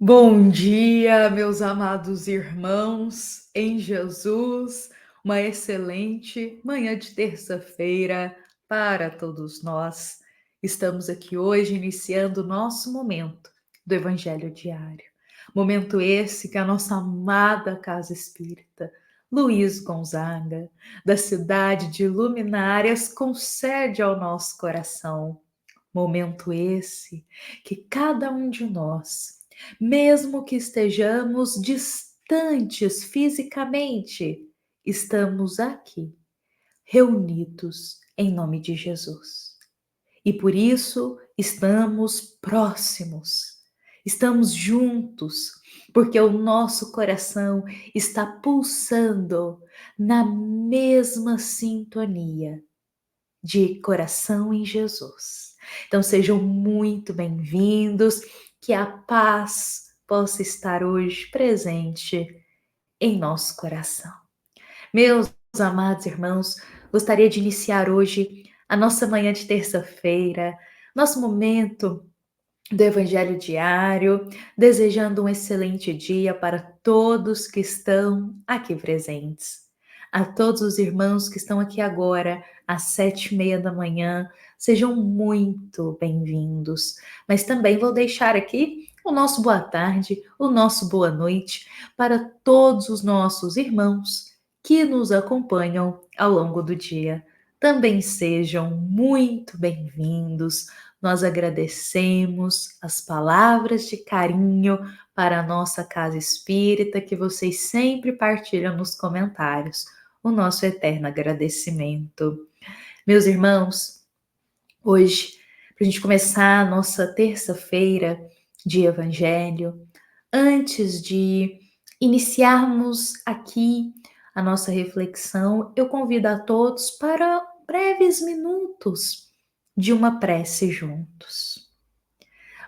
Bom dia, meus amados irmãos em Jesus. Uma excelente manhã de terça-feira para todos nós. Estamos aqui hoje iniciando o nosso momento do Evangelho Diário. Momento esse que a nossa amada Casa Espírita, Luiz Gonzaga, da cidade de Luminárias, concede ao nosso coração. Momento esse que cada um de nós, mesmo que estejamos distantes fisicamente, estamos aqui, reunidos em nome de Jesus. E por isso estamos próximos, estamos juntos, porque o nosso coração está pulsando na mesma sintonia de coração em Jesus. Então sejam muito bem-vindos, que a paz possa estar hoje presente em nosso coração. Meus amados irmãos, gostaria de iniciar hoje a nossa manhã de terça-feira, nosso momento do Evangelho Diário, desejando um excelente dia para todos que estão aqui presentes. A todos os irmãos que estão aqui agora, às 7:30 da manhã, sejam muito bem-vindos. Mas também vou deixar aqui o nosso boa tarde, o nosso boa noite para todos os nossos irmãos que nos acompanham ao longo do dia. Também sejam muito bem-vindos. Nós agradecemos as palavras de carinho para a nossa casa espírita que vocês sempre partilham nos comentários. O nosso eterno agradecimento. Meus irmãos, hoje, para a gente começar a nossa terça-feira de Evangelho, antes de iniciarmos aqui a nossa reflexão, eu convido a todos para breves minutos de uma prece juntos.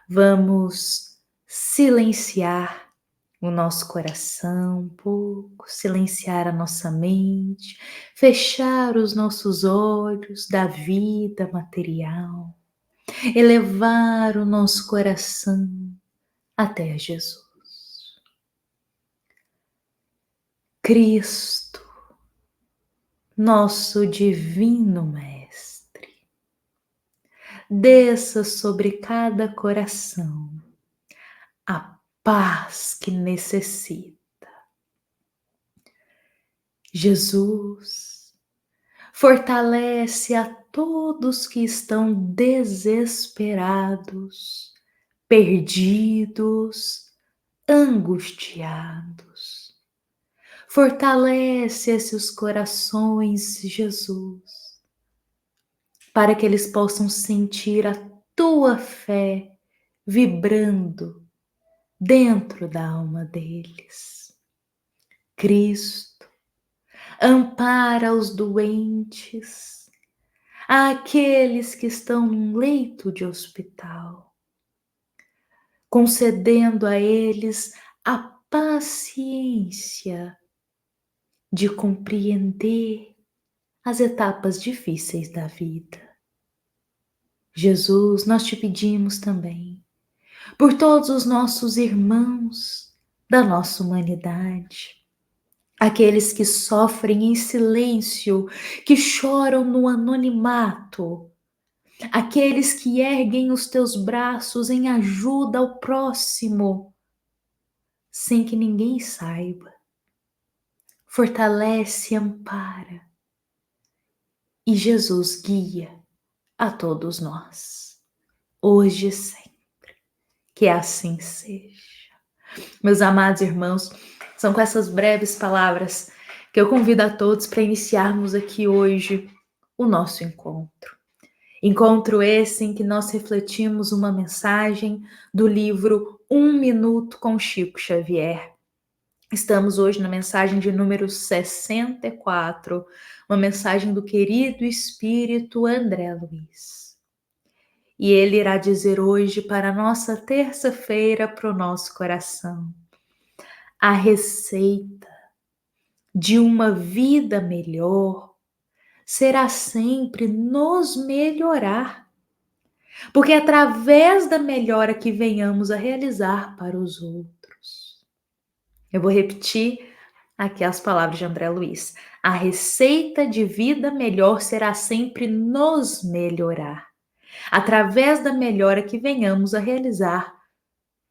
Vamos silenciar o nosso coração um pouco, silenciar a nossa mente, fechar os nossos olhos da vida material, elevar o nosso coração até Jesus. Cristo, nosso divino Mestre, desça sobre cada coração a paz que necessita. Jesus, fortalece a todos que estão desesperados, perdidos, angustiados. Fortalece esses corações, Jesus, para que eles possam sentir a tua fé vibrando dentro da alma deles. Cristo, ampara os doentes, aqueles que estão num leito de hospital, concedendo a eles a paciência de compreender as etapas difíceis da vida. Jesus, nós te pedimos também por todos os nossos irmãos da nossa humanidade, aqueles que sofrem em silêncio, que choram no anonimato, aqueles que erguem os teus braços em ajuda ao próximo, sem que ninguém saiba. Fortalece, ampara e Jesus guia a todos nós, hoje e sempre. Que assim seja. Meus amados irmãos, são com essas breves palavras que eu convido a todos para iniciarmos aqui hoje o nosso encontro. Encontro esse em que nós refletimos uma mensagem do livro Um Minuto com Chico Xavier. Estamos hoje na mensagem de número 64, uma mensagem do querido espírito André Luiz. E ele irá dizer hoje para a nossa terça-feira, para o nosso coração, a receita de uma vida melhor será sempre nos melhorar, Porque é através da melhora que venhamos a realizar para os outros. Eu vou repetir aqui as palavras de André Luiz. A receita de vida melhor será sempre nos melhorar, através da melhora que venhamos a realizar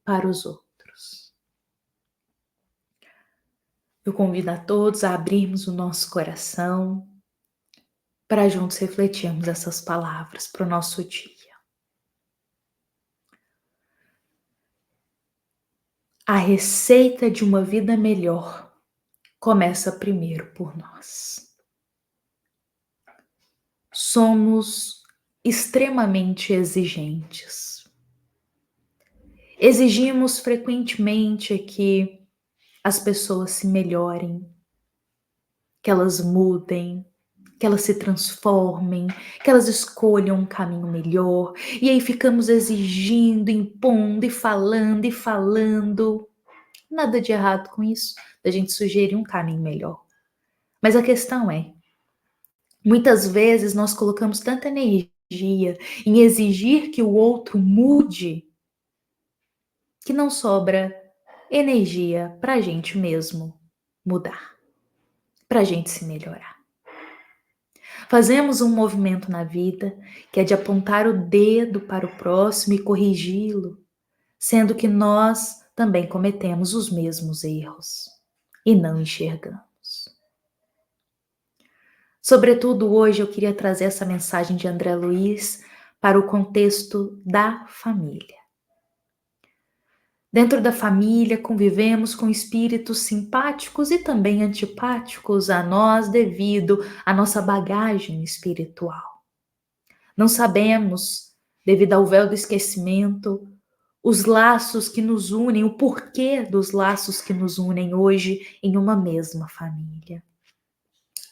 para os outros. Eu convido a todos a abrirmos o nosso coração para juntos refletirmos essas palavras para o nosso dia. A receita de uma vida melhor começa primeiro por nós. Somos extremamente exigentes. Exigimos frequentemente que as pessoas se melhorem, que elas mudem, que elas se transformem, que elas escolham um caminho melhor. E aí ficamos exigindo, impondo e falando e falando. Nada de errado com isso, da gente sugerir um caminho melhor. Mas a questão é, muitas vezes nós colocamos tanta energia em exigir que o outro mude, que não sobra energia para a gente mesmo mudar, para a gente se melhorar. Fazemos um movimento na vida que é de apontar o dedo para o próximo e corrigi-lo, sendo que nós também cometemos os mesmos erros e não enxergamos. Sobretudo hoje eu queria trazer essa mensagem de André Luiz para o contexto da família. Dentro da família convivemos com espíritos simpáticos e também antipáticos a nós devido à nossa bagagem espiritual. Não sabemos, devido ao véu do esquecimento, os laços que nos unem, o porquê dos laços que nos unem hoje em uma mesma família.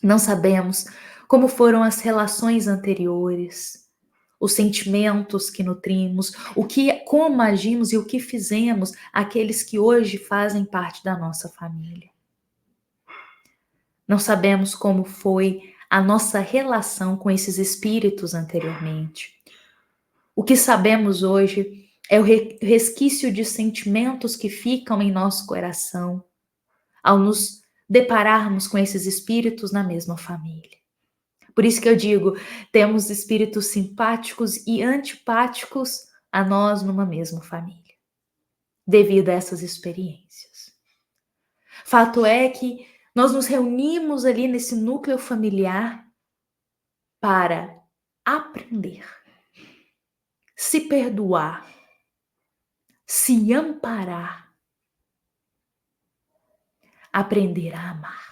Não sabemos como foram as relações anteriores, os sentimentos que nutrimos, como agimos e o que fizemos aqueles que hoje fazem parte da nossa família. Não sabemos como foi a nossa relação com esses espíritos anteriormente. O que sabemos hoje é o resquício de sentimentos que ficam em nosso coração ao nos depararmos com esses espíritos na mesma família. Por isso que eu digo, temos espíritos simpáticos e antipáticos a nós numa mesma família, devido a essas experiências. Fato é que nós nos reunimos ali nesse núcleo familiar para aprender, se perdoar, se amparar, aprender a amar.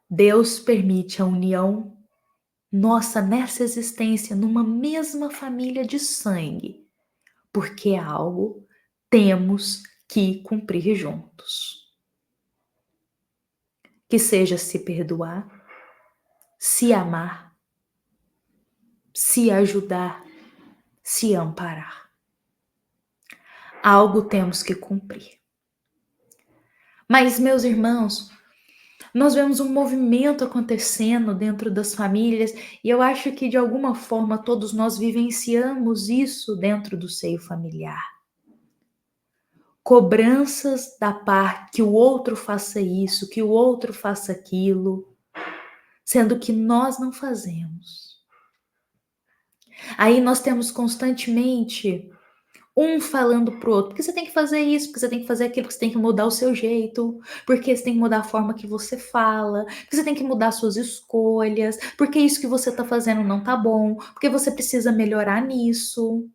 Deus permite a união nossa nessa existência numa mesma família de sangue, porque é algo temos que cumprir juntos. Que seja se perdoar, se amar, se ajudar, se amparar. Algo temos que cumprir. Mas, meus irmãos, nós vemos um movimento acontecendo dentro das famílias e eu acho que de alguma forma todos nós vivenciamos isso dentro do seio familiar. Cobranças da parte que o outro faça isso, que o outro faça aquilo, sendo que nós não fazemos. Aí nós temos constantemente um falando pro outro, porque você tem que fazer isso, porque você tem que fazer aquilo, porque você tem que mudar o seu jeito, porque você tem que mudar a forma que você fala, porque você tem que mudar suas escolhas, porque isso que você tá fazendo não tá bom, porque você precisa melhorar nisso,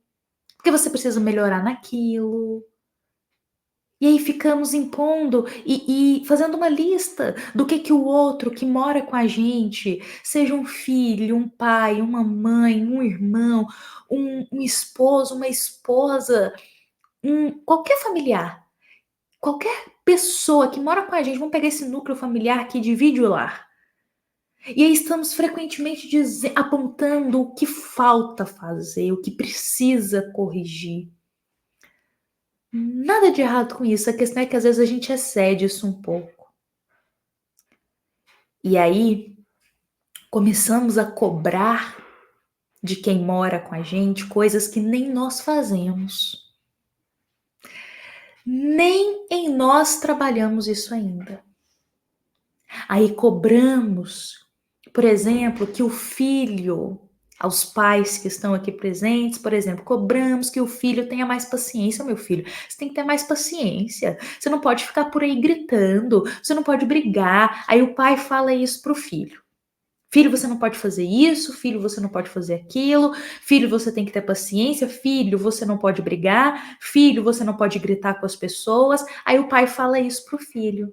porque você precisa melhorar naquilo. E aí ficamos impondo e fazendo uma lista do que o outro que mora com a gente, seja um filho, um pai, uma mãe, um irmão, um esposo, uma esposa, qualquer familiar, qualquer pessoa que mora com a gente, vamos pegar esse núcleo familiar que divide o lar. E aí estamos frequentemente apontando o que falta fazer, o que precisa corrigir. Nada de errado com isso, a questão é que às vezes a gente excede isso um pouco. E aí começamos a cobrar de quem mora com a gente, coisas que nem nós fazemos. Nem em nós trabalhamos isso ainda. Aí cobramos, por exemplo, que o filho, aos pais que estão aqui presentes, por exemplo, cobramos que o filho tenha mais paciência. Meu filho, você tem que ter mais paciência. Você não pode ficar por aí gritando, você não pode brigar. Aí o pai fala isso pro filho. Filho, você não pode fazer isso, filho, você não pode fazer aquilo, filho, você tem que ter paciência, filho, você não pode brigar, filho, você não pode gritar com as pessoas. Aí o pai fala isso pro filho.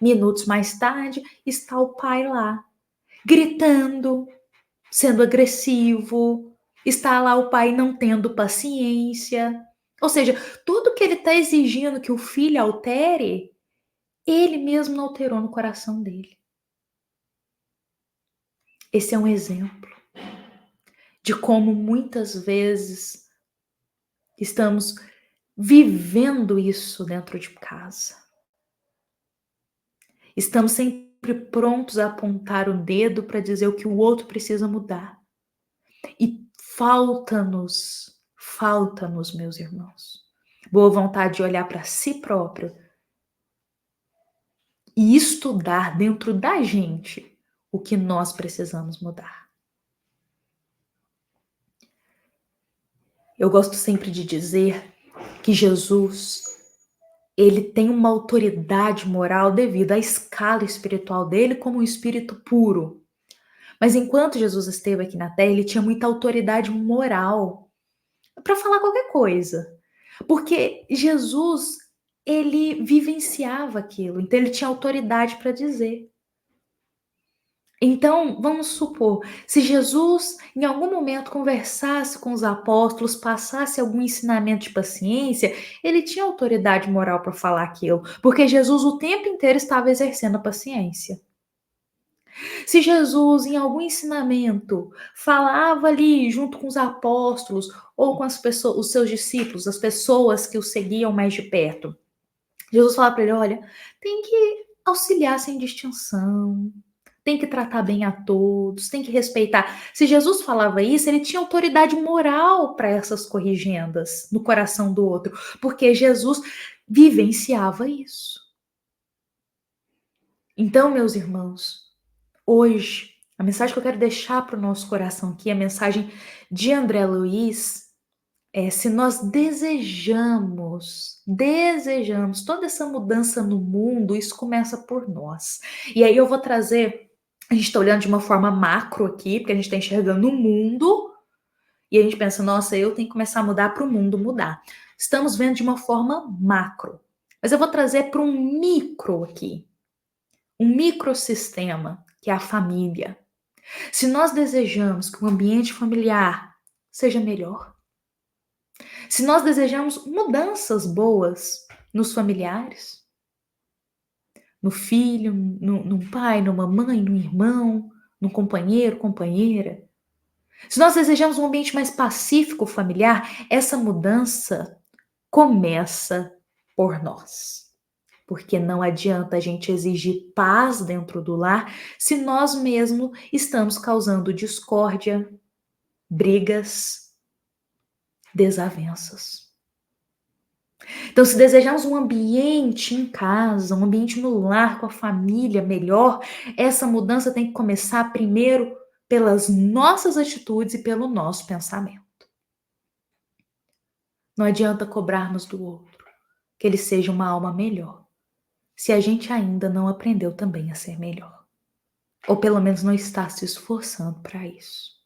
Minutos mais tarde, está o pai lá, gritando, sendo agressivo. Está lá o pai não tendo paciência. Ou seja, tudo que ele está exigindo que o filho altere, ele mesmo não alterou no coração dele. Esse é um exemplo de como muitas vezes estamos vivendo isso dentro de casa. Estamos sempre prontos a apontar o dedo para dizer o que o outro precisa mudar. E falta-nos, meus irmãos, boa vontade de olhar para si próprio e estudar dentro da gente o que nós precisamos mudar. Eu gosto sempre de dizer que Jesus, ele tem uma autoridade moral devido à escala espiritual dele como um espírito puro. Mas enquanto Jesus esteve aqui na Terra, ele tinha muita autoridade moral para falar qualquer coisa. Porque Jesus, ele vivenciava aquilo, então ele tinha autoridade para dizer. Então, vamos supor, se Jesus em algum momento conversasse com os apóstolos, passasse algum ensinamento de paciência, ele tinha autoridade moral para falar aquilo, porque Jesus o tempo inteiro estava exercendo a paciência. Se Jesus, em algum ensinamento, falava ali junto com os apóstolos ou com as pessoas, os seus discípulos, as pessoas que o seguiam mais de perto, Jesus falava para ele: olha, tem que auxiliar sem distinção, tem que tratar bem a todos, tem que respeitar. Se Jesus falava isso, ele tinha autoridade moral para essas corrigendas no coração do outro, porque Jesus vivenciava isso. Então, meus irmãos, hoje, a mensagem que eu quero deixar para o nosso coração aqui, a mensagem de André Luiz, é: se nós desejamos toda essa mudança no mundo, isso começa por nós. E aí eu vou trazer, a gente está olhando de uma forma macro aqui, porque a gente está enxergando o mundo, e a gente pensa, nossa, eu tenho que começar a mudar para o mundo mudar. Estamos vendo de uma forma macro. Mas eu vou trazer para um micro aqui, um microsistema, que é a família. Se nós desejamos que o ambiente familiar seja melhor, se nós desejamos mudanças boas nos familiares, no filho, no pai, numa mãe, no irmão, no companheiro, companheira, se nós desejamos um ambiente mais pacífico familiar, essa mudança começa por nós. Porque não adianta a gente exigir paz dentro do lar se nós mesmos estamos causando discórdia, brigas, desavenças. Então, se desejamos um ambiente em casa, um ambiente no lar com a família melhor, essa mudança tem que começar primeiro pelas nossas atitudes e pelo nosso pensamento. Não adianta cobrarmos do outro que ele seja uma alma melhor, se a gente ainda não aprendeu também a ser melhor. Ou pelo menos não está se esforçando para isso.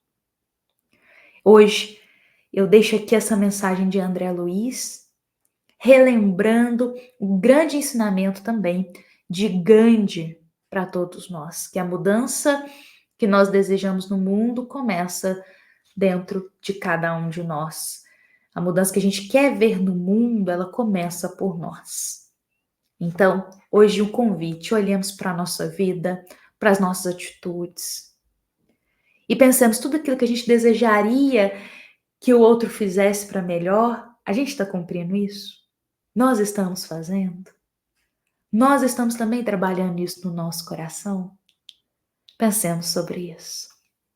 Hoje, eu deixo aqui essa mensagem de André Luiz, relembrando o grande ensinamento também de Gandhi para todos nós, que a mudança que nós desejamos no mundo começa dentro de cada um de nós. A mudança que a gente quer ver no mundo, ela começa por nós. Então, hoje o convite, olhemos para a nossa vida, para as nossas atitudes e pensemos tudo aquilo que a gente desejaria que o outro fizesse para melhor, a gente está cumprindo isso? Nós estamos fazendo? Nós estamos também trabalhando isso no nosso coração? Pensemos sobre isso.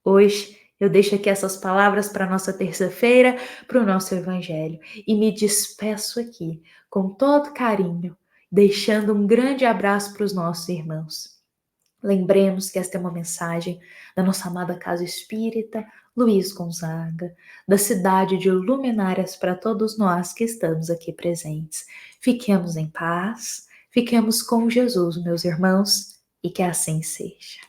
Hoje Eu deixo aqui essas palavras para a nossa terça-feira, para o nosso evangelho, e me despeço aqui com todo carinho, deixando um grande abraço para os nossos irmãos. Lembremos que esta é uma mensagem da nossa amada Casa Espírita Luiz Gonzaga, da cidade de luminárias para todos nós que estamos aqui presentes. Fiquemos em paz, fiquemos com Jesus, meus irmãos, e que assim seja.